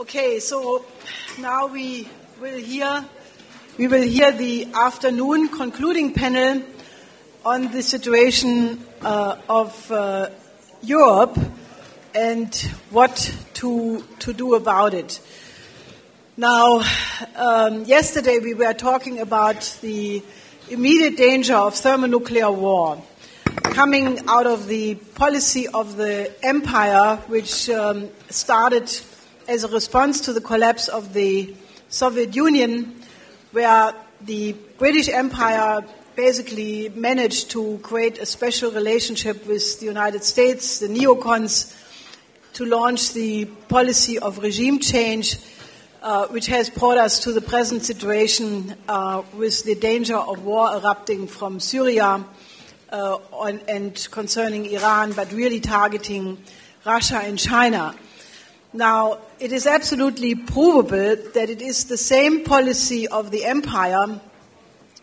Okay, so now we will hear the afternoon concluding panel on the situation of Europe and what to do about it. Now, yesterday we were talking about the immediate danger of thermonuclear war coming out of the policy of the empire, which started as a response to the collapse of the Soviet Union, where the British Empire basically managed to create a special relationship with the United States, the neocons, to launch the policy of regime change, which has brought us to the present situation with the danger of war erupting from Syria and concerning Iran, but really targeting Russia and China. Now, it is absolutely provable that it is the same policy of the empire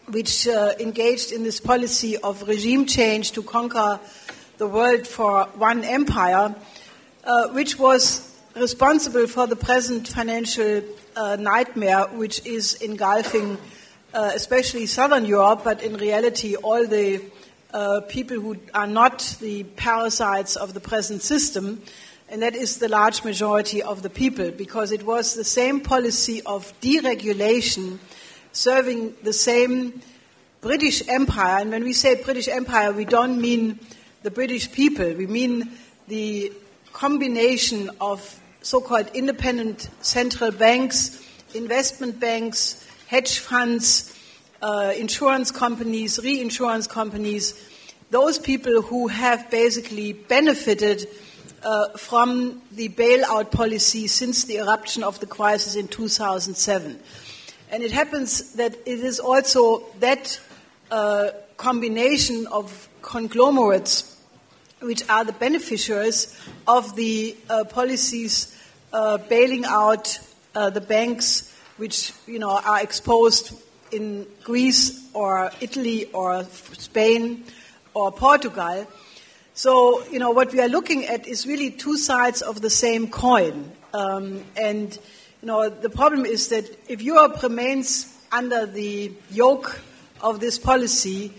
which engaged in this policy of regime change to conquer the world for one empire, which was responsible for the present financial nightmare which is engulfing especially southern Europe, but in reality all the people who are not the parasites of the present system, and that is the large majority of the people, because it was the same policy of deregulation serving the same British Empire. And when we say British Empire, we don't mean the British people. We mean the combination of so-called independent central banks, investment banks, hedge funds, insurance companies, reinsurance companies, those people who have basically benefited from the bailout policy since the eruption of the crisis in 2007. And it happens that it is also that combination of conglomerates which are the beneficiaries of the policies bailing out the banks which are exposed in Greece or Italy or Spain or Portugal. So, what we are looking at is really two sides of the same coin. The problem is that if Europe remains under the yoke of this policy,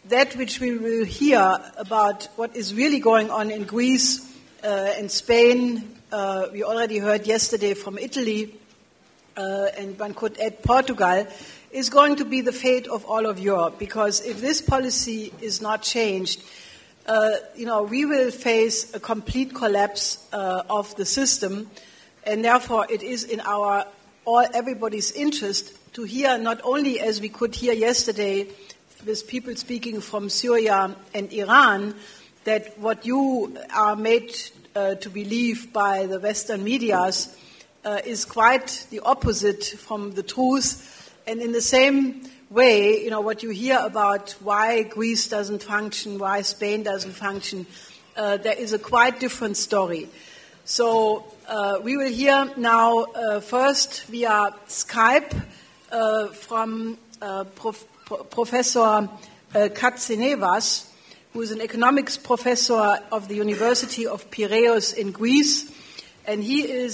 that which we will hear about what is really going on in Greece and Spain, we already heard yesterday from Italy, and one could add Portugal, is going to be the fate of all of Europe. Because if this policy is not changed, we will face a complete collapse of the system, and therefore it is in everybody's interest to hear, not only as we could hear yesterday with people speaking from Syria and Iran, that what you are made to believe by the Western medias is quite the opposite from the truth, and in the same way, what you hear about why Greece doesn't function, why Spain doesn't function, there is a quite different story. So we will hear now first via Skype from Professor Katsenevas, who is an economics professor of the University of Piraeus in Greece, and he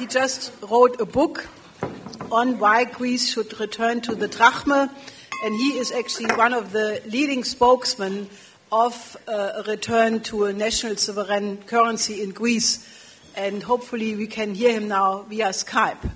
just wrote a book on why Greece should return to the drachma, and he is actually one of the leading spokesmen of a return to a national sovereign currency in Greece, and hopefully we can hear him now via Skype.